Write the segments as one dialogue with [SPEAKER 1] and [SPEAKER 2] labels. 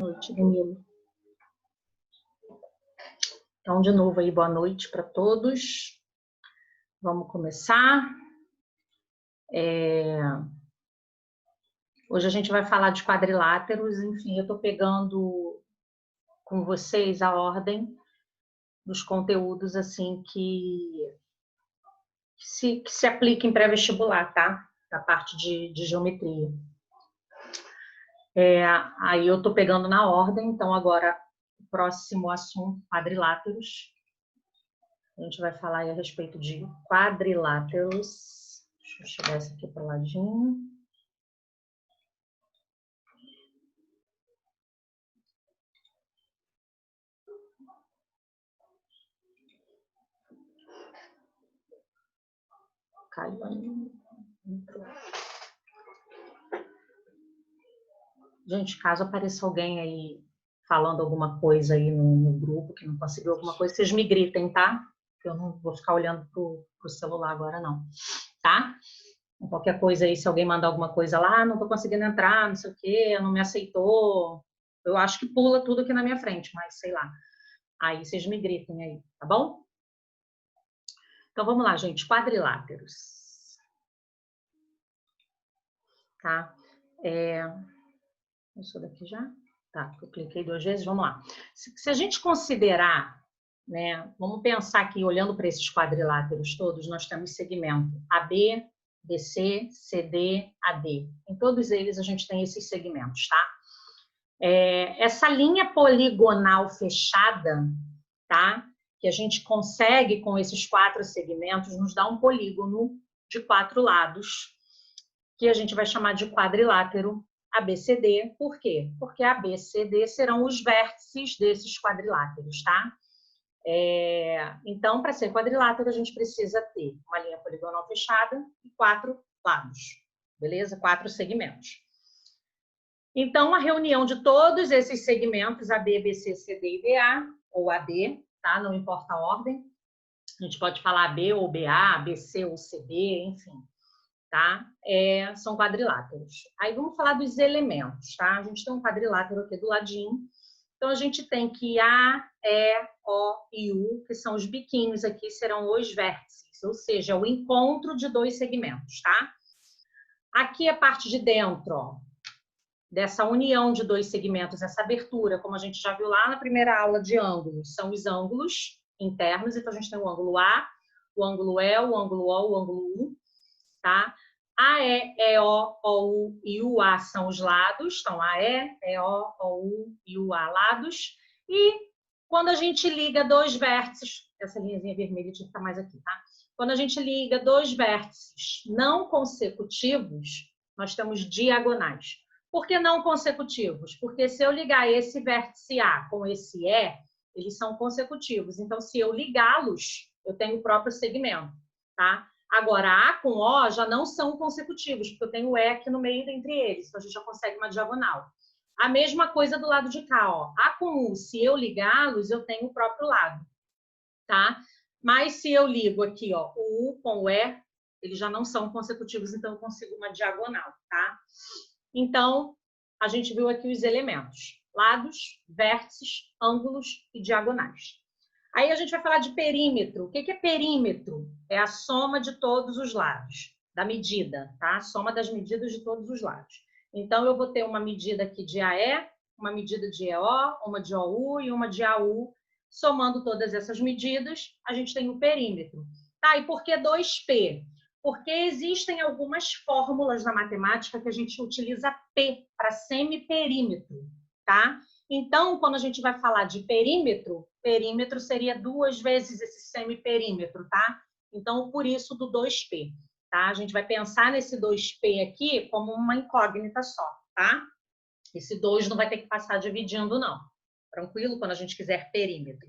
[SPEAKER 1] noite, Danilo. Então, de novo aí, boa noite para todos. Vamos começar. Hoje a gente vai falar de quadriláteros. Enfim, eu estou pegando com vocês a ordem dos conteúdos assim que se aplica em pré-vestibular, tá? Da parte de geometria. Aí eu estou pegando na ordem, então agora o próximo assunto, quadriláteros. A gente vai falar aí a respeito de quadriláteros. Deixa eu chegar essa aqui para o ladinho. Caiu aí. Gente, caso apareça alguém aí falando alguma coisa aí no grupo, que não conseguiu alguma coisa, vocês me gritem, tá? Eu não vou ficar olhando pro celular agora, não. Tá? Qualquer coisa aí, se alguém mandar alguma coisa lá, não tô conseguindo entrar, não sei o quê, não me aceitou. Eu acho que pula tudo aqui na minha frente, mas sei lá. Aí vocês me gritem aí, tá bom? Então vamos lá, gente. Quadriláteros. Tá? Isso daqui já? Tá, eu cliquei 2 vezes, vamos lá. Se a gente considerar, né, vamos pensar aqui, olhando para esses quadriláteros todos, nós temos segmento AB, BC, CD, AD. Em todos eles a gente tem esses segmentos, tá? Essa linha poligonal fechada, tá? Que a gente consegue com esses 4 segmentos, nos dá um polígono de 4 lados, que a gente vai chamar de quadrilátero ABCD. Por quê? Porque ABCD serão os vértices desses quadriláteros, tá? Então, para ser quadrilátero, a gente precisa ter uma linha poligonal fechada e 4 lados, beleza? 4 segmentos. Então, a reunião de todos esses segmentos, AB, BC, CD e BA, ou AD, tá? Não importa a ordem. A gente pode falar AB ou BA, BC ou CD, enfim. Tá? São quadriláteros. Aí vamos falar dos elementos, tá? A gente tem um quadrilátero aqui do ladinho. Então, a gente tem que A, E, O e U, que são os biquinhos aqui, serão os vértices, ou seja, o encontro de 2 segmentos, tá? Aqui a parte de dentro, ó, dessa união de 2 segmentos, essa abertura, como a gente já viu lá na primeira aula de ângulos, são os ângulos internos. Então, a gente tem o ângulo A, o ângulo E, o ângulo O, o ângulo U. Tá? AE, EO, OU e UA são os lados. Então, AE, EO, OU e UA lados. E quando a gente liga 2 vértices, essa linhazinha vermelha tinha que estar mais aqui, tá? Quando a gente liga 2 vértices não consecutivos, nós temos diagonais. Por que não consecutivos? Porque se eu ligar esse vértice A com esse E, eles são consecutivos. Então, se eu ligá-los, eu tenho o próprio segmento, tá? Agora, A com O já não são consecutivos, porque eu tenho o E aqui no meio entre eles, então a gente já consegue uma diagonal. A mesma coisa do lado de cá, ó. A com U, se eu ligá-los, eu tenho o próprio lado, tá? Mas se eu ligo aqui, ó, o U com o E, eles já não são consecutivos, então eu consigo uma diagonal, tá? Então, a gente viu aqui os elementos: lados, vértices, ângulos e diagonais. Aí a gente vai falar de perímetro. O que é perímetro? É a soma de todos os lados, da medida, tá? A soma das medidas de todos os lados. Então, eu vou ter uma medida aqui de AE, uma medida de EO, uma de OU e uma de AU. Somando todas essas medidas, a gente tem o perímetro. Tá, e por que 2P? Porque existem algumas fórmulas na matemática que a gente utiliza P para semiperímetro, tá? Então, quando a gente vai falar de perímetro, perímetro seria 2 vezes esse semiperímetro, tá? Então, por isso do 2P, tá? A gente vai pensar nesse 2P aqui como uma incógnita só, tá? Esse 2 não vai ter que passar dividindo, não. Tranquilo? Quando a gente quiser perímetro,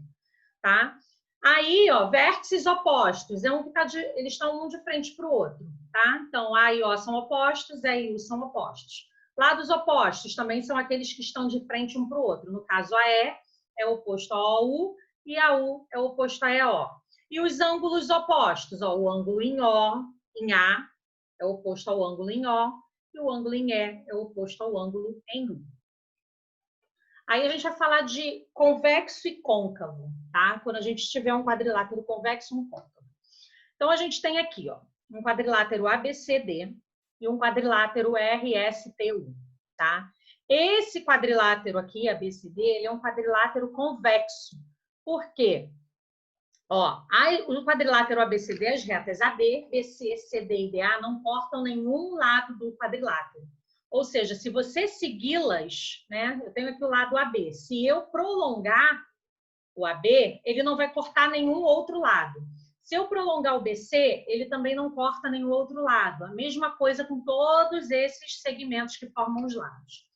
[SPEAKER 1] tá? Aí, ó, vértices opostos. Eles estão um de frente para o outro, tá? Então, A e O são opostos, E e U são opostos. Lados opostos também são aqueles que estão de frente um para o outro. No caso, a E é oposto a OU e a U é oposto a EO. E os ângulos opostos, ó, o ângulo em O, em A, é oposto ao ângulo em O, e o ângulo em E é oposto ao ângulo em U. Aí a gente vai falar de convexo e côncavo, tá? Quando a gente tiver um quadrilátero convexo e um côncavo. Então, a gente tem aqui, ó, um quadrilátero ABCD e um quadrilátero RSTU, tá? Esse quadrilátero aqui, ABCD, ele é um quadrilátero convexo. Por quê? Ó, o quadrilátero ABCD, as retas AB, BC, CD e DA não cortam nenhum lado do quadrilátero. Ou seja, se você segui-las, né? Eu tenho aqui o lado AB. Se eu prolongar o AB, ele não vai cortar nenhum outro lado. Se eu prolongar o BC, ele também não corta nenhum outro lado. A mesma coisa com todos esses segmentos que formam os lados.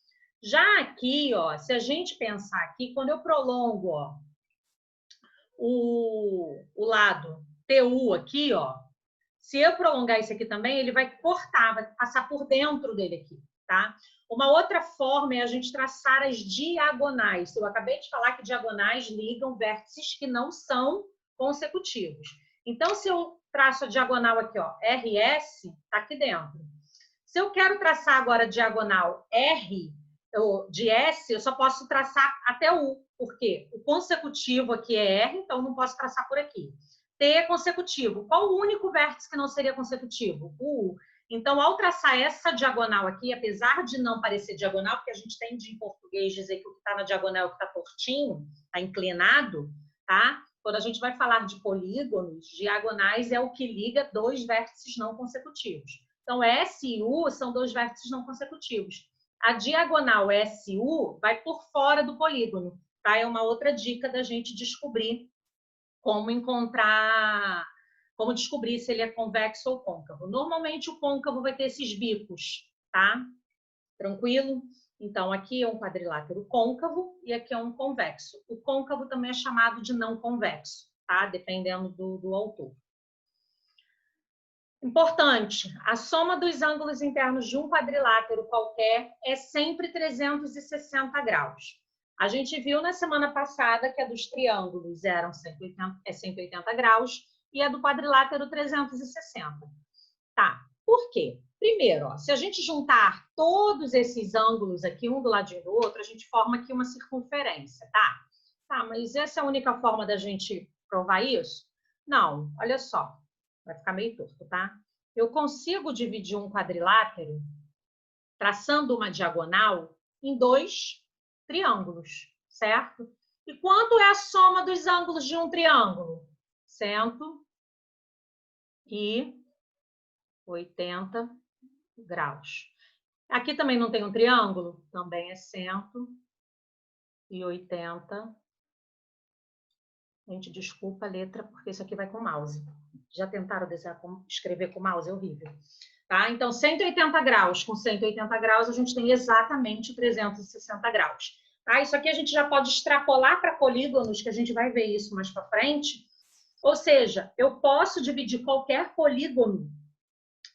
[SPEAKER 1] Já aqui, ó, se a gente pensar aqui, quando eu prolongo, ó, o lado TU aqui, ó, se eu prolongar esse aqui também, ele vai cortar, vai passar por dentro dele aqui, tá? Uma outra forma é a gente traçar as diagonais. Eu acabei de falar que diagonais ligam vértices que não são consecutivos. Então, se eu traço a diagonal aqui, ó, RS, tá aqui dentro. Se eu quero traçar agora a diagonal R, de S, eu só posso traçar até U, porque o consecutivo aqui é R, então não posso traçar por aqui. T é consecutivo. Qual o único vértice que não seria consecutivo? O U. Então, ao traçar essa diagonal aqui, apesar de não parecer diagonal, porque a gente tende em português dizer que o que está na diagonal é o que está tortinho, está inclinado, tá? Quando a gente vai falar de polígonos, diagonais é o que liga dois vértices não consecutivos. Então, S e U são dois vértices não consecutivos. A diagonal SU vai por fora do polígono, tá? É uma outra dica da gente descobrir como descobrir se ele é convexo ou côncavo. Normalmente o côncavo vai ter esses bicos, tá? Tranquilo? Então, aqui é um quadrilátero côncavo e aqui é um convexo. O côncavo também é chamado de não convexo, tá? Dependendo do autor. Importante, a soma dos ângulos internos de um quadrilátero qualquer é sempre 360 graus. A gente viu na semana passada que a dos triângulos eram 180 graus e a do quadrilátero 360. Tá, por quê? Primeiro, ó, se a gente juntar todos esses ângulos aqui, um do ladinho do outro, a gente forma aqui uma circunferência, tá? Tá, mas essa é a única forma da gente provar isso? Não, olha só. Vai ficar meio torto, tá? Eu consigo dividir um quadrilátero traçando uma diagonal em dois triângulos, certo? E quanto é a soma dos ângulos de um triângulo? 180 graus. Aqui também não tem um triângulo? Também é 180. Gente, desculpa a letra, porque isso aqui vai com mouse. Já tentaram escrever com mouse? É horrível. Tá? Então, 180 graus com 180 graus, a gente tem exatamente 360 graus. Tá? Isso aqui a gente já pode extrapolar para polígonos, que a gente vai ver isso mais para frente. Ou seja, eu posso dividir qualquer polígono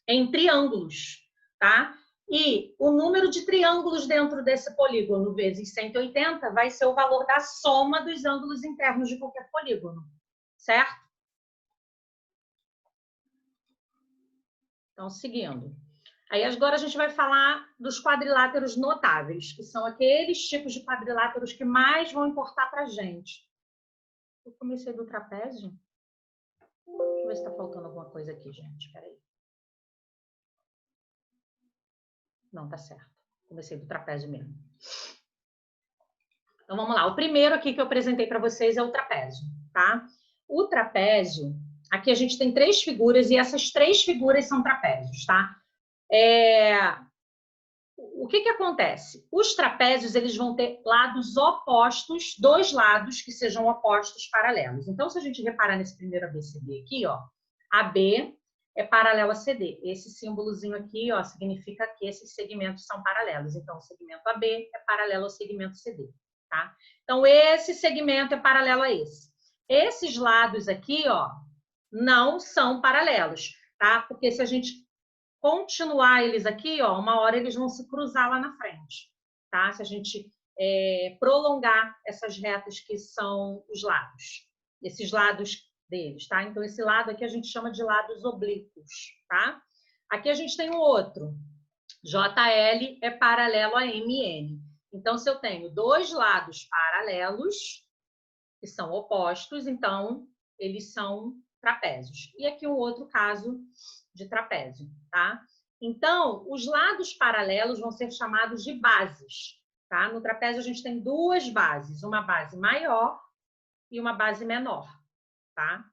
[SPEAKER 1] em triângulos, tá? E o número de triângulos dentro desse polígono vezes 180 vai ser o valor da soma dos ângulos internos de qualquer polígono, certo? Então, seguindo. Aí agora a gente vai falar dos quadriláteros notáveis, que são aqueles tipos de quadriláteros que mais vão importar para a gente. Eu comecei do trapézio? Deixa eu ver se está faltando alguma coisa aqui, gente. Espera aí. Não, tá certo. Comecei do trapézio mesmo. Então, vamos lá. O primeiro aqui que eu apresentei para vocês é o trapézio, tá? O trapézio, aqui a gente tem 3 figuras e essas 3 figuras são trapézios, tá? O que acontece? Os trapézios, eles vão ter lados opostos, 2 lados que sejam opostos paralelos. Então, se a gente reparar nesse primeiro ABCD aqui, ó, AB é paralelo a CD. Esse símbolozinho aqui, ó, significa que esses segmentos são paralelos. Então, o segmento AB é paralelo ao segmento CD, tá? Então, esse segmento é paralelo a esse. Esses lados aqui, ó, não são paralelos, tá? Porque se a gente continuar eles aqui, ó, uma hora eles vão se cruzar lá na frente, tá? Se a gente prolongar essas retas que são os lados, esses lados deles, tá? Então, esse lado aqui a gente chama de lados oblíquos, tá? Aqui a gente tem o outro. JL é paralelo a MN. Então, se eu tenho dois lados paralelos, que são opostos, então, eles são trapézios. E aqui um outro caso de trapézio, tá? Então, os lados paralelos vão ser chamados de bases, tá? No trapézio, a gente tem duas bases, uma base maior e uma base menor, tá?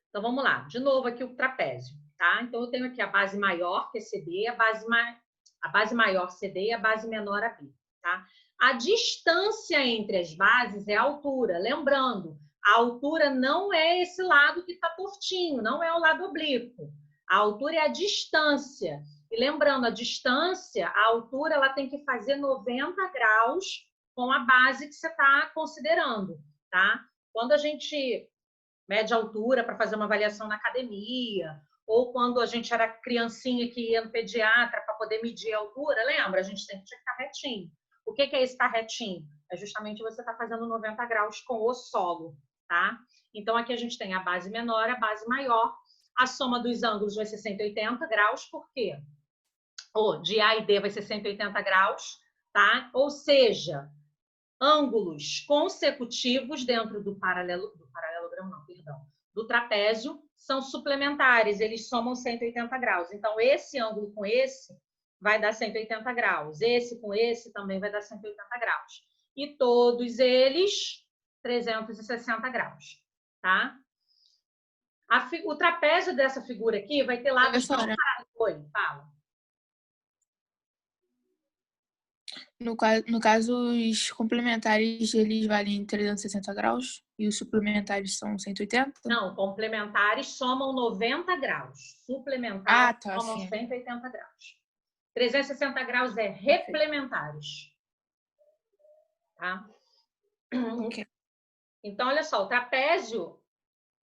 [SPEAKER 1] Então, vamos lá. De novo aqui o trapézio, tá? Então, eu tenho aqui a base maior, que é CD, a base maior CD e a base menor AB, tá? A distância entre as bases é a altura. Lembrando, a altura não é esse lado que está tortinho, não é o lado oblíquo. A altura é a distância. E lembrando, a distância, a altura, ela tem que fazer 90 graus com a base que você está considerando, tá? Quando a gente mede a altura para fazer uma avaliação na academia, ou quando a gente era criancinha que ia no pediatra para poder medir a altura, lembra? A gente tem que ficar retinho. O que é estar retinho? É justamente você estar fazendo 90 graus com o solo, tá? Então, aqui a gente tem a base menor, a base maior. A soma dos ângulos vai ser 180 graus, por quê? De A e D vai ser 180 graus, tá? Ou seja, ângulos consecutivos dentro do paralelogramo, não, perdão, do trapézio são suplementares, eles somam 180 graus. Então, esse ângulo com esse vai dar 180 graus, esse com esse também vai dar 180 graus. E todos eles 360 graus, tá? O trapézio dessa figura aqui vai ter lados não paralelos. Oi, fala.
[SPEAKER 2] No caso, os complementares, eles valem 360 graus e os suplementares são 180?
[SPEAKER 1] Não, complementares somam 90 graus. Suplementares somam
[SPEAKER 2] sim.
[SPEAKER 1] 180 graus. 360 graus é replementares. Tá?
[SPEAKER 2] Okay.
[SPEAKER 1] Então, olha só, o trapézio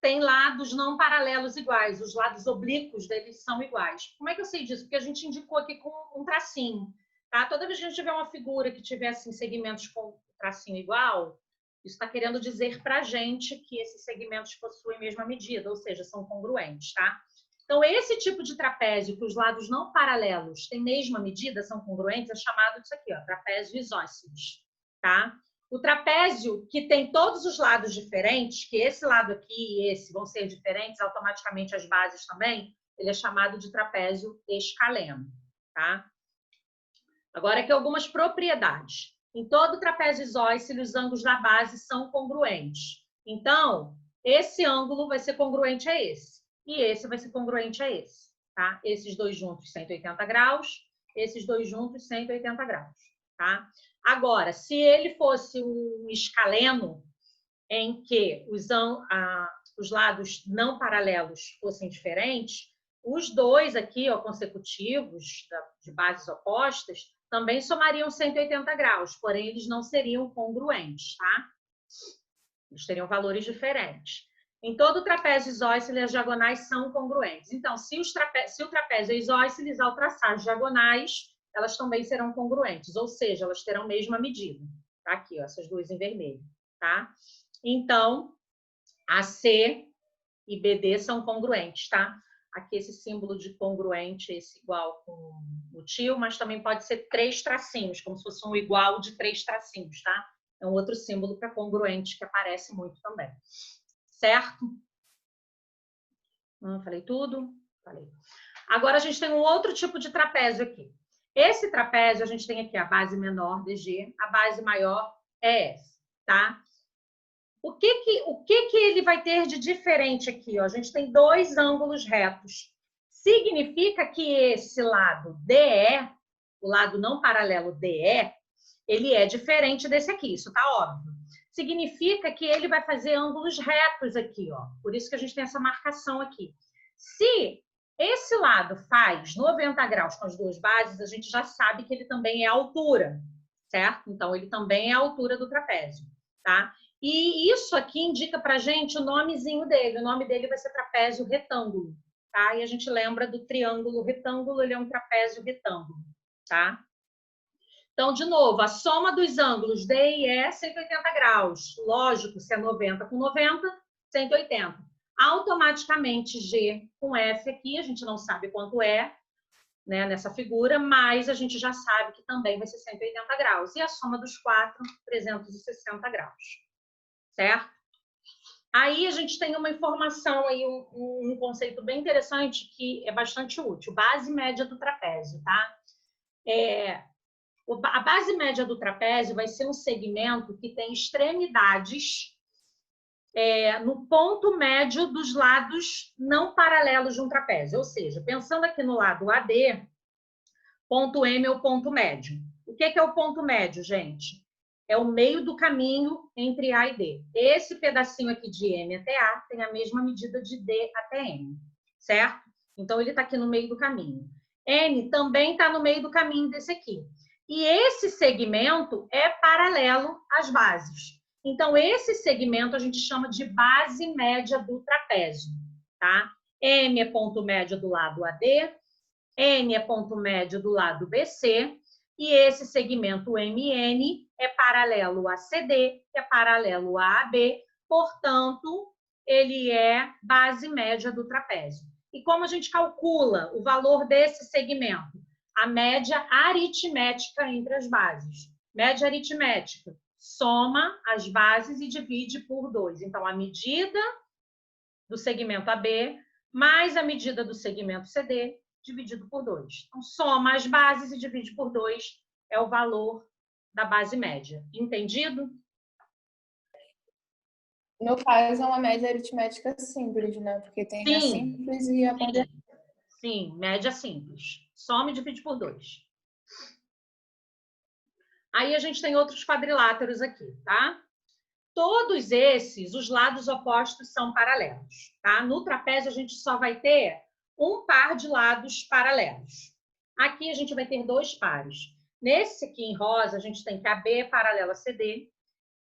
[SPEAKER 1] tem lados não paralelos iguais. Os lados oblíquos deles são iguais. Como é que eu sei disso? Porque a gente indicou aqui com um tracinho. Tá? Toda vez que a gente tiver uma figura que tiver assim, segmentos com tracinho igual, isso está querendo dizer para a gente que esses segmentos possuem a mesma medida, ou seja, são congruentes, tá? Então, esse tipo de trapézio, que os lados não paralelos têm mesma medida, são congruentes, é chamado disso aqui, ó, trapézio isósceles, tá? O trapézio que tem todos os lados diferentes, que esse lado aqui e esse vão ser diferentes, automaticamente as bases também, ele é chamado de trapézio escaleno, tá? Agora aqui algumas propriedades. Em todo trapézio isósceles, os ângulos da base são congruentes. Então, esse ângulo vai ser congruente a esse. E esse vai ser congruente a esse. Tá? Esses dois juntos, 180 graus. Esses dois juntos, 180 graus. Tá? Agora, se ele fosse um escaleno, em que os lados não paralelos fossem diferentes, os dois aqui, ó, consecutivos, de bases opostas, também somariam 180 graus, porém eles não seriam congruentes, tá? Eles teriam valores diferentes. Em todo trapézio isósceles, as diagonais são congruentes. Então, se o trapézio é isósceles, ao traçar as diagonais, elas também serão congruentes, ou seja, elas terão a mesma medida. Tá aqui, ó, essas duas em vermelho, tá? Então, AC e BD são congruentes, tá? Aqui esse símbolo de congruente, esse igual com o tio, mas também pode ser 3 tracinhos, como se fosse um igual de 3 tracinhos, tá? É um outro símbolo para congruente que aparece muito também. Certo? Falei tudo? Falei. Agora a gente tem um outro tipo de trapézio aqui. Esse trapézio, a gente tem aqui a base menor, DG, a base maior, EF, tá? O que ele vai ter de diferente aqui? Ó? A gente tem dois ângulos retos. Significa que esse lado DE, o lado não paralelo DE, ele é diferente desse aqui, isso tá óbvio. Significa que ele vai fazer ângulos retos aqui, ó. Por isso que a gente tem essa marcação aqui. Se esse lado faz 90 graus com as duas bases, a gente já sabe que ele também é a altura, certo? Então, ele também é a altura do trapézio, tá? E isso aqui indica pra gente o nomezinho dele. O nome dele vai ser trapézio retângulo, tá? E a gente lembra do triângulo retângulo, ele é um trapézio retângulo, tá? Então, de novo, a soma dos ângulos D e E é 180 graus. Lógico, se é 90 com 90, 180. Automaticamente G com F aqui, a gente não sabe quanto é. né, nessa figura, mas a gente já sabe que também vai ser 180 graus. E a soma dos 4, 360 graus. Certo? Aí a gente tem uma informação, aí, um conceito bem interessante que é bastante útil. Base média do trapézio, tá? A base média do trapézio vai ser um segmento que tem extremidades no ponto médio dos lados não paralelos de um trapézio. Ou seja, pensando aqui no lado AD, ponto M é o ponto médio. O que é o ponto médio, gente? É o meio do caminho entre A e D. Esse pedacinho aqui de M até A tem a mesma medida de D até M, certo? Então, ele está aqui no meio do caminho. N também está no meio do caminho desse aqui. E esse segmento é paralelo às bases. Então, esse segmento a gente chama de base média do trapézio, tá? M é ponto médio do lado AD, N é ponto médio do lado BC, e esse segmento MN é paralelo a CD, que é paralelo a AB, portanto, ele é base média do trapézio. E como a gente calcula o valor desse segmento? A média aritmética entre as bases. Média aritmética, soma as bases e divide por 2. Então, a medida do segmento AB mais a medida do segmento CD dividido por 2. Então, soma as bases e divide por 2 é o valor da base média. Entendido?
[SPEAKER 2] No caso, é uma média aritmética simples, né? Porque tem a simples e a ponderada.
[SPEAKER 1] Sim, média simples. Soma e divide por 2. Aí a gente tem outros quadriláteros aqui, tá? Todos esses, os lados opostos são paralelos, tá? No trapézio, a gente só vai ter um par de lados paralelos. Aqui a gente vai ter 2 pares. Nesse aqui em rosa, a gente tem que AB é paralelo a CD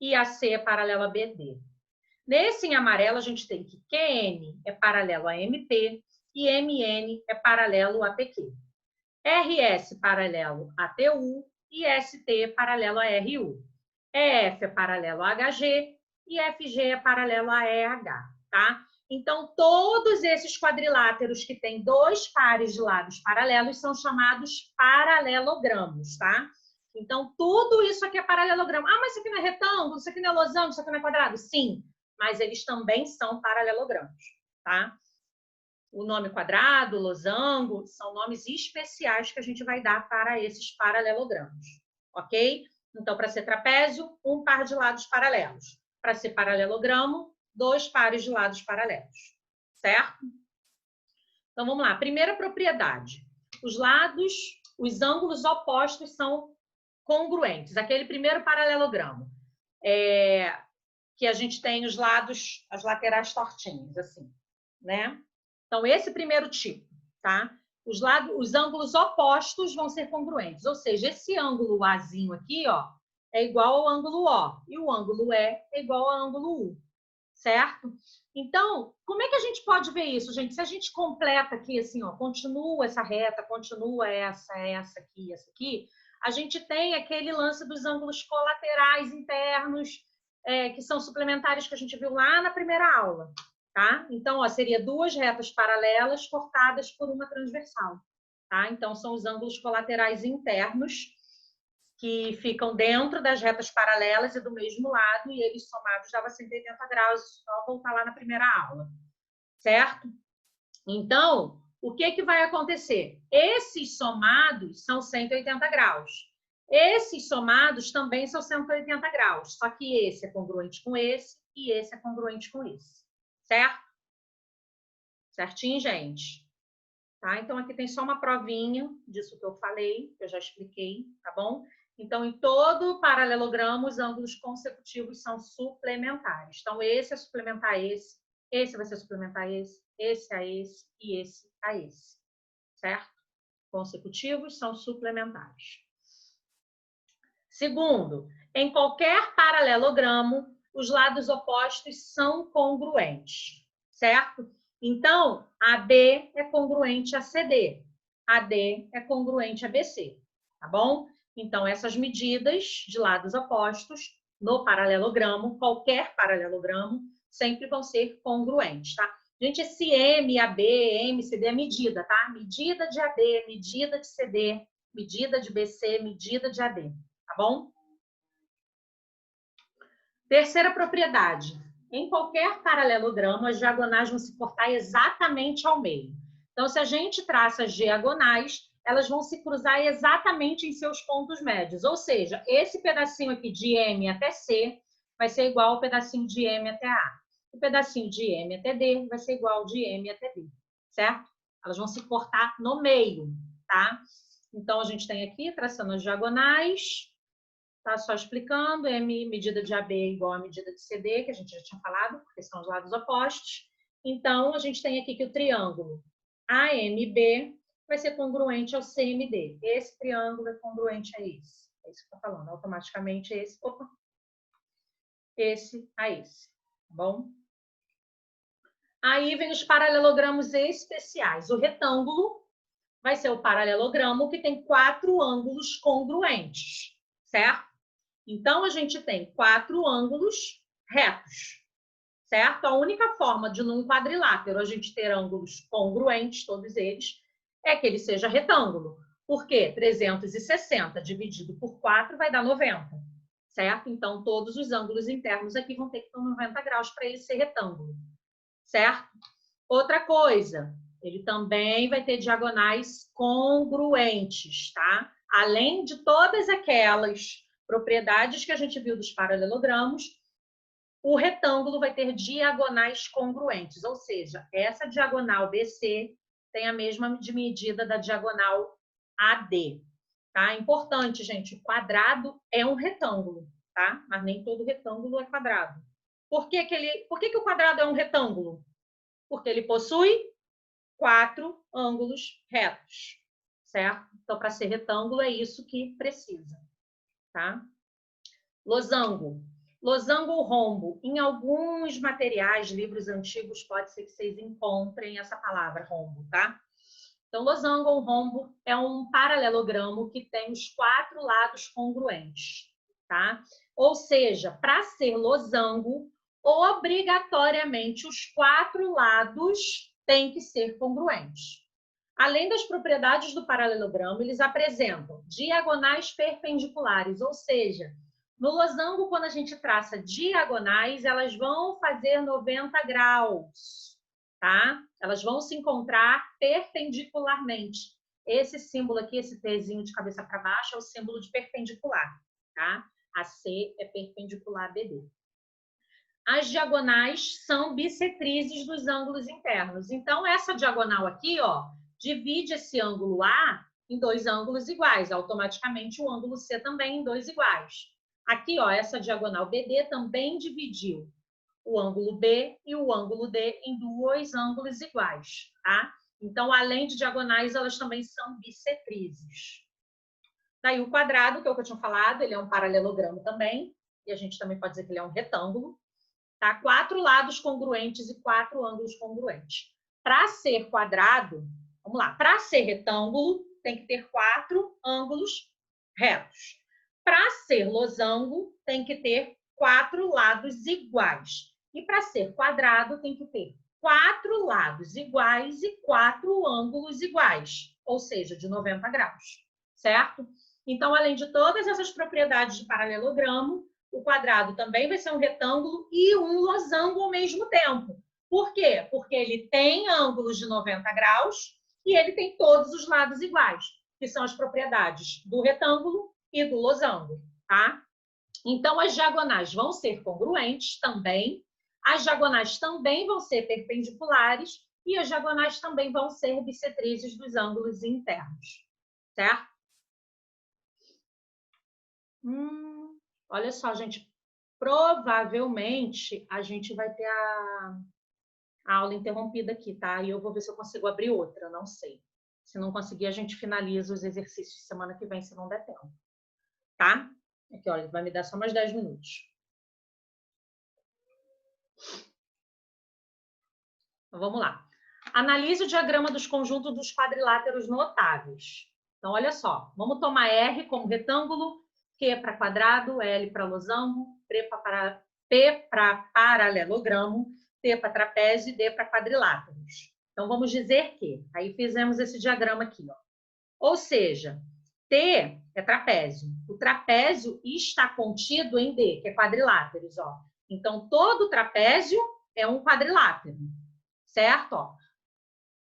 [SPEAKER 1] e AC é paralelo a BD. Nesse em amarelo, a gente tem que QN é paralelo a MP e MN é paralelo a PQ. RS paralelo a TU e ST paralelo a RU. EF é paralelo a HG e FG é paralelo a EH, tá? Então, todos esses quadriláteros que têm 2 pares de lados paralelos são chamados paralelogramos, tá? Então, tudo isso aqui é paralelogramo. Ah, mas isso aqui não é retângulo, isso aqui não é losango, isso aqui não é quadrado? Sim, mas eles também são paralelogramos, tá? O nome quadrado, losango, são nomes especiais que a gente vai dar para esses paralelogramos, ok? Então, para ser trapézio, um par de lados paralelos. Para ser paralelogramo, 2 pares de lados paralelos, certo? Então, vamos lá. Primeira propriedade. Os ângulos opostos são congruentes. Aquele primeiro paralelogramo, que a gente tem os lados, as laterais tortinhas, assim, né? Então, esse primeiro tipo, tá? Os ângulos opostos vão ser congruentes, ou seja, esse ângulo Azinho aqui, ó, é igual ao ângulo O, e o ângulo E é igual ao ângulo U, certo? Então, como é que a gente pode ver isso, gente? Se a gente completa aqui, assim, ó, continua essa reta, continua essa aqui, a gente tem aquele lance dos ângulos colaterais internos, que são suplementares que a gente viu lá na primeira aula. Tá? Então, ó, seria 2 retas paralelas cortadas por uma transversal. Tá? Então, são os ângulos colaterais internos que ficam dentro das retas paralelas e do mesmo lado, e eles somados dava 180 graus, só voltar lá na primeira aula. Certo? Então, o que vai acontecer? Esses somados são 180 graus. Esses somados também são 180 graus, só que esse é congruente com esse e esse é congruente com esse. Certo? Certinho, gente? Tá? Então, aqui tem só uma provinha disso que eu falei, que eu já expliquei, tá bom? Então, em todo paralelogramo, os ângulos consecutivos são suplementares. Então, esse é suplementar esse vai ser suplementar esse a esse e esse a esse. Certo? Consecutivos são suplementares. Segundo, em qualquer paralelogramo, os lados opostos são congruentes, certo? Então, AB é congruente a CD, AD é congruente a BC, tá bom? Então, essas medidas de lados opostos no paralelogramo, qualquer paralelogramo, sempre vão ser congruentes, tá? Gente, esse M, AB, M, CD é medida, tá? Medida de AB, medida de CD, medida de BC, medida de AD, tá bom? Terceira propriedade. Em qualquer paralelogramo, as diagonais vão se cortar exatamente ao meio. Então, se a gente traça as diagonais, elas vão se cruzar exatamente em seus pontos médios. Ou seja, esse pedacinho aqui de M até C vai ser igual ao pedacinho de M até A. O pedacinho de M até D vai ser igual ao de M até D, certo? Elas vão se cortar no meio, tá? Então, a gente tem aqui, traçando as diagonais, tá só explicando, M, medida de AB é igual a medida de CD, que a gente já tinha falado, porque são os lados opostos. Então, a gente tem aqui que o triângulo AMB vai ser congruente ao CMD. Esse triângulo é congruente a esse. É isso que eu tô falando, automaticamente esse, esse a esse, tá bom? Aí vem os paralelogramos especiais. O retângulo vai ser o paralelogramo que tem 4 ângulos congruentes, certo? Então, a gente tem 4 ângulos retos, certo? A única forma de, num quadrilátero, a gente ter ângulos congruentes, todos eles, é que ele seja retângulo. Por quê? 360 dividido por 4 vai dar 90, certo? Então, todos os ângulos internos aqui vão ter que ter 90 graus para ele ser retângulo, certo? Outra coisa, ele também vai ter diagonais congruentes, tá? Além de todas aquelas propriedades que a gente viu dos paralelogramos, o retângulo vai ter diagonais congruentes, ou seja, essa diagonal BC tem a mesma medida da diagonal AD, tá? Importante, gente, o quadrado é um retângulo, tá? Mas nem todo retângulo é quadrado. Por que que o quadrado é um retângulo? Porque ele possui 4 ângulos retos, certo? Então, para ser retângulo, é isso que precisa, tá? Losango. Losango ou rombo. Em alguns materiais, livros antigos, pode ser que vocês encontrem essa palavra rombo, tá? Então, losango ou rombo é um paralelogramo que tem os 4 lados congruentes, tá? Ou seja, para ser losango, obrigatoriamente os 4 lados têm que ser congruentes. Além das propriedades do paralelogramo, eles apresentam diagonais perpendiculares, ou seja, no losango, quando a gente traça diagonais, elas vão fazer 90 graus, tá? Elas vão se encontrar perpendicularmente. Esse símbolo aqui, esse Tzinho de cabeça para baixo, é o símbolo de perpendicular, tá? A C é perpendicular a BD. As diagonais são bissetrizes dos ângulos internos. Então, essa diagonal aqui, ó, divide esse ângulo A em 2 ângulos iguais. Automaticamente, o ângulo C também em 2 iguais. Aqui, ó, essa diagonal BD também dividiu o ângulo B e o ângulo D em 2 ângulos iguais, tá? Então, além de diagonais, elas também são bissetrizes. Daí, o quadrado, que é o que eu tinha falado, ele é um paralelogramo também, e a gente também pode dizer que ele é um retângulo, tá? 4 lados congruentes e 4 ângulos congruentes. Para ser quadrado, vamos lá, para ser retângulo, tem que ter 4 ângulos retos. Para ser losango, tem que ter 4 lados iguais. E para ser quadrado, tem que ter 4 lados iguais e 4 ângulos iguais, ou seja, de 90 graus, certo? Então, além de todas essas propriedades de paralelogramo, o quadrado também vai ser um retângulo e um losango ao mesmo tempo. Por quê? Porque ele tem ângulos de 90 graus e ele tem todos os lados iguais, que são as propriedades do retângulo e do losango, tá? Então, as diagonais vão ser congruentes também, as diagonais também vão ser perpendiculares e as diagonais também vão ser bissetrizes dos ângulos internos, certo? Olha só, gente, provavelmente a gente vai ter a aula interrompida aqui, tá? E eu vou ver se eu consigo abrir outra, não sei. Se não conseguir, a gente finaliza os exercícios semana que vem, se não der tempo, tá? Aqui, olha, vai me dar só mais 10 minutos. Então, vamos lá. Analise o diagrama dos conjuntos dos quadriláteros notáveis. Então, olha só, vamos tomar R como retângulo, Q para quadrado, L para losango, P para paralelogramo, T para trapézio e D para quadriláteros. Então, vamos dizer que... Aí fizemos esse diagrama aqui, ó. Ou seja, T é trapézio. O trapézio está contido em D, que é quadriláteros, ó. Então, todo trapézio é um quadrilátero, certo? Ó.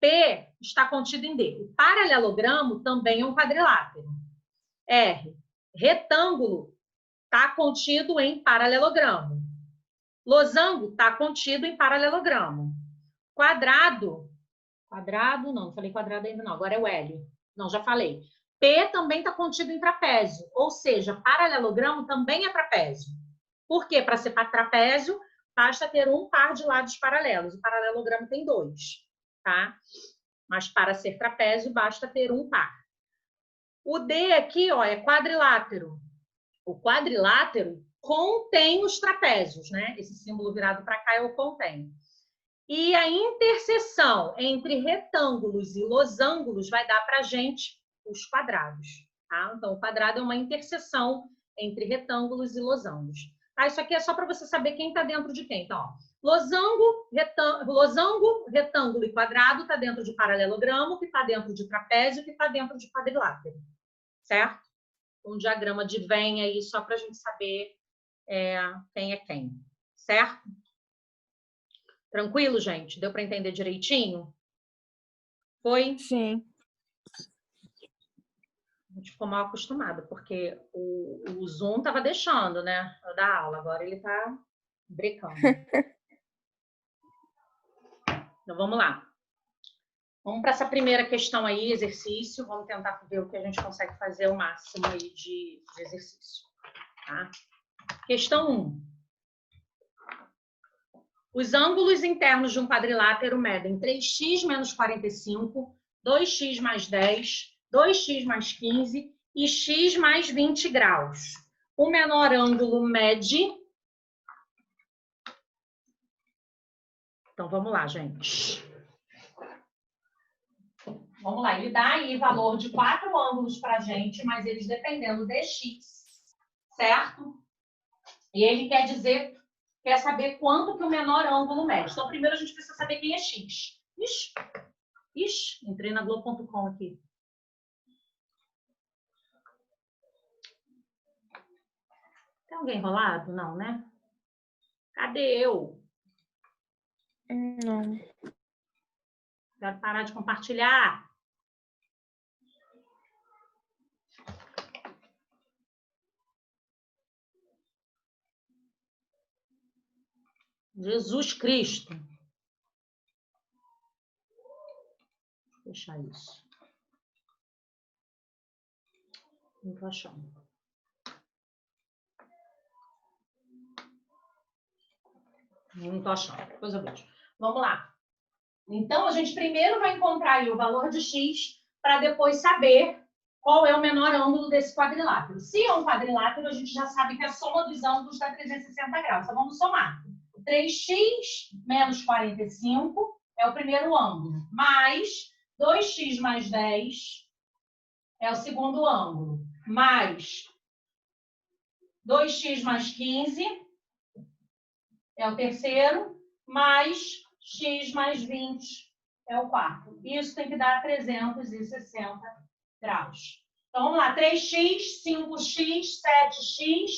[SPEAKER 1] P está contido em D. O paralelogramo também é um quadrilátero. R, retângulo, está contido em paralelogramo. Losango está contido em paralelogramo. Quadrado não falei quadrado ainda não, agora é o L. Não, já falei. P também está contido em trapézio, ou seja, paralelogramo também é trapézio. Por quê? Para ser trapézio, basta ter um par de lados paralelos. O paralelogramo tem 2, tá? Mas para ser trapézio, basta ter um par. O D aqui, ó, é quadrilátero. O quadrilátero contém os trapézios, né? Esse símbolo virado para cá é o contém. E a interseção entre retângulos e losângulos vai dar para a gente os quadrados, tá? Então, o quadrado é uma interseção entre retângulos e losangos. Tá? Isso aqui é só para você saber quem está dentro de quem. Então, ó, losango, retângulo e quadrado está dentro de paralelogramo, que está dentro de trapézio, que está dentro de quadrilátero, certo? Um diagrama de Venn aí, só para a gente saber quem é quem, certo? Tranquilo, gente? Deu para entender direitinho? Foi?
[SPEAKER 2] Sim.
[SPEAKER 1] A gente ficou mal acostumado, porque o Zoom estava deixando, né? Eu dar aula, agora ele está brecando. Então, vamos lá. Vamos para essa primeira questão aí, exercício. Vamos tentar ver o que a gente consegue fazer o máximo aí de exercício. Tá? Questão 1. Os ângulos internos de um quadrilátero medem 3x menos 45, 2x mais 10, 2x mais 15 e x mais 20 graus. O menor ângulo mede... Então, vamos lá, gente. Vamos lá, ele dá aí valor de 4 ângulos para a gente, mas eles dependendo de x, certo? E ele quer saber quanto que o menor ângulo mede. Então, primeiro a gente precisa saber quem é x. Ixi, entrei na Globo.com aqui. Tem alguém enrolado? Não, né? Cadê eu?
[SPEAKER 2] Não.
[SPEAKER 1] Quero parar de compartilhar. Jesus Cristo. Deixa eu fechar isso. Não tô achando. Não tô achando. Depois eu vejo. Vamos lá. Então, a gente primeiro vai encontrar aí o valor de x para depois saber qual é o menor ângulo desse quadrilátero. Se é um quadrilátero, a gente já sabe que a soma dos ângulos dá 360 graus. Então, vamos somar. 3x menos 45 é o primeiro ângulo, mais 2x mais 10 é o segundo ângulo, mais 2x mais 15 é o terceiro, mais x mais 20 é o quarto. Isso tem que dar 360 graus. Então, vamos lá. 3x, 5x, 7x,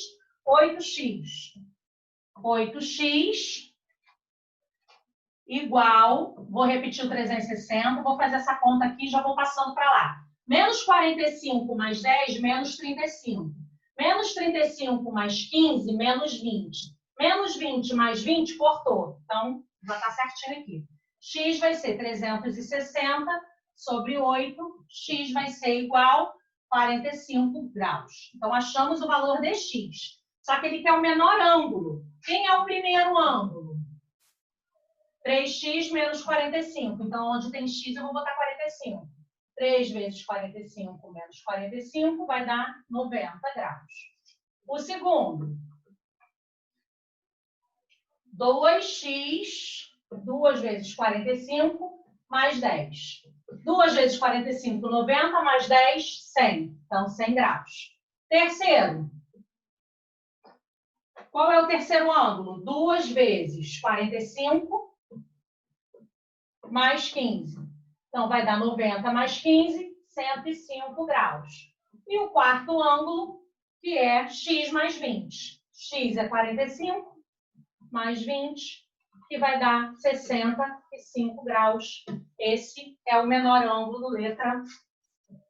[SPEAKER 1] 8x. 8x igual, vou repetir o 360, vou fazer essa conta aqui e já vou passando para lá. Menos 45 mais 10, menos 35. Menos 35 mais 15, menos 20. Menos 20 mais 20, cortou. Então, já está certinho aqui. X vai ser 360 sobre 8. X vai ser igual a 45 graus. Então, achamos o valor de x. Só que ele quer o menor ângulo. Quem é o primeiro ângulo? 3x menos 45. Então, onde tem x, eu vou botar 45. 3 vezes 45 menos 45 vai dar 90 graus. O segundo, 2x, 2 vezes 45, mais 10. 2 vezes 45, 90, mais 10, 100. Então, 100 graus. Terceiro, qual é o terceiro ângulo? 2 vezes 45 mais 15. Então, vai dar 90 mais 15, 105 graus. E o quarto ângulo, que é x mais 20. X é 45, mais 20, que vai dar 65 graus. Esse é o menor ângulo, letra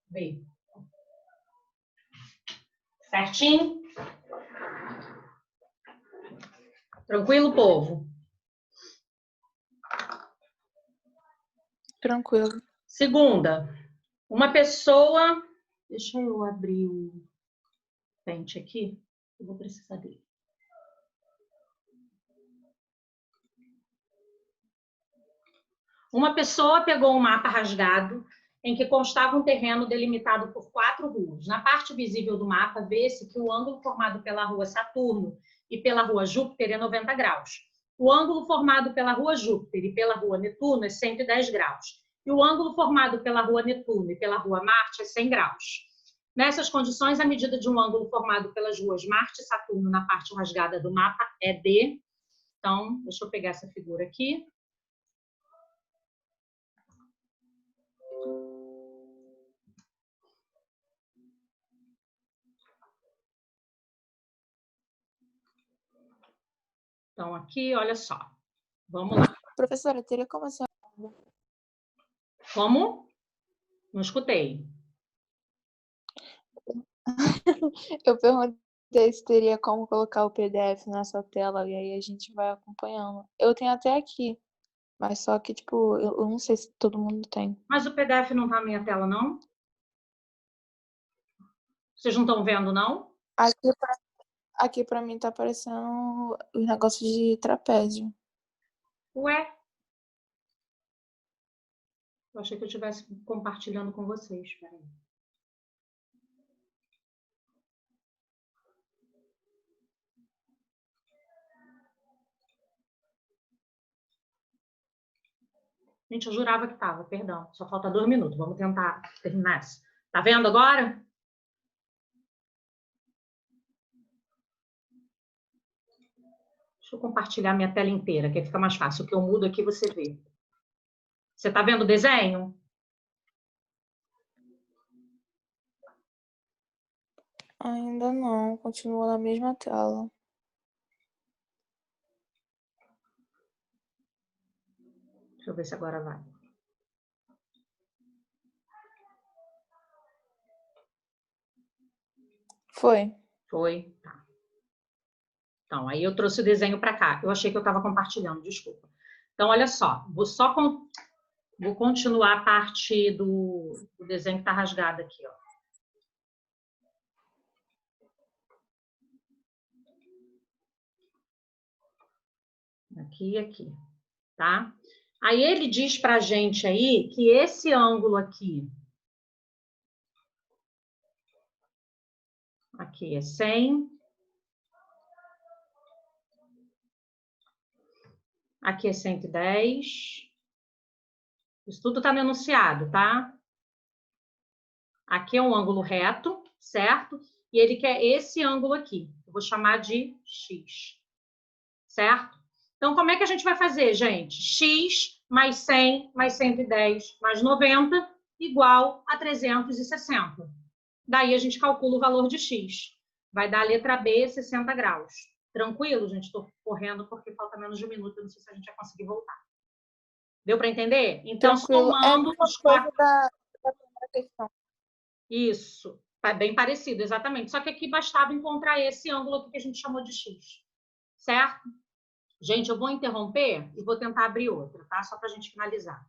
[SPEAKER 1] B. Certinho? Tranquilo, povo?
[SPEAKER 2] Tranquilo.
[SPEAKER 1] Segunda, uma pessoa... Deixa eu abrir o pente aqui. Eu vou precisar dele. Uma pessoa pegou um mapa rasgado em que constava um terreno delimitado por 4 ruas. Na parte visível do mapa, vê-se que o ângulo formado pela rua Saturno e pela rua Júpiter é 90 graus. O ângulo formado pela rua Júpiter e pela rua Netuno é 110 graus. E o ângulo formado pela rua Netuno e pela rua Marte é 100 graus. Nessas condições, a medida de um ângulo formado pelas ruas Marte e Saturno na parte rasgada do mapa é D. Então, deixa eu pegar essa figura aqui. Então, aqui, olha só. Vamos lá.
[SPEAKER 2] Professora, teria como assim?
[SPEAKER 1] Como? Não escutei.
[SPEAKER 2] Eu perguntei se teria como colocar o PDF na sua tela e aí a gente vai acompanhando. Eu tenho até aqui, mas só que, tipo, eu não sei se todo mundo tem.
[SPEAKER 1] Mas o PDF não está na minha tela, não? Vocês não estão vendo, não?
[SPEAKER 2] Aqui pra mim tá aparecendo os negócios de trapézio.
[SPEAKER 1] Ué? Eu achei que eu estivesse compartilhando com vocês. Peraí. Gente, eu jurava que estava, perdão. Só falta 2 minutos. Vamos tentar terminar essa. Tá vendo agora? Deixa eu compartilhar minha tela inteira, que fica mais fácil. O que eu mudo aqui você vê. Você tá vendo o desenho?
[SPEAKER 2] Ainda não, continua na mesma tela.
[SPEAKER 1] Deixa eu ver se agora vai.
[SPEAKER 2] Foi.
[SPEAKER 1] Foi? Tá. Então, aí eu trouxe o desenho para cá. Eu achei que eu estava compartilhando, desculpa. Então, olha só. Vou continuar a parte do desenho que está rasgado aqui, ó. Aqui e aqui, tá? Aí ele diz pra gente aí que esse ângulo aqui é 100. Aqui é 110. Isso tudo está no enunciado, tá? Aqui é um ângulo reto, certo? E ele quer esse ângulo aqui. Eu vou chamar de X, certo? Então, como é que a gente vai fazer, gente? X mais 100 mais 110 mais 90 igual a 360. Daí a gente calcula o valor de X. Vai dar a letra B, 60 graus. Tranquilo, gente? Estou correndo porque falta menos de 1 minuto. Eu não sei se a gente vai conseguir voltar. Deu para entender? Então,
[SPEAKER 2] Tranquilo.
[SPEAKER 1] somando os
[SPEAKER 2] coisa
[SPEAKER 1] quatro...
[SPEAKER 2] da primeira questão.
[SPEAKER 1] Isso. Tá bem parecido, exatamente. Só que aqui bastava encontrar esse ângulo aqui que a gente chamou de X. Certo? Gente, eu vou interromper e vou tentar abrir outra, tá? Só para a gente finalizar.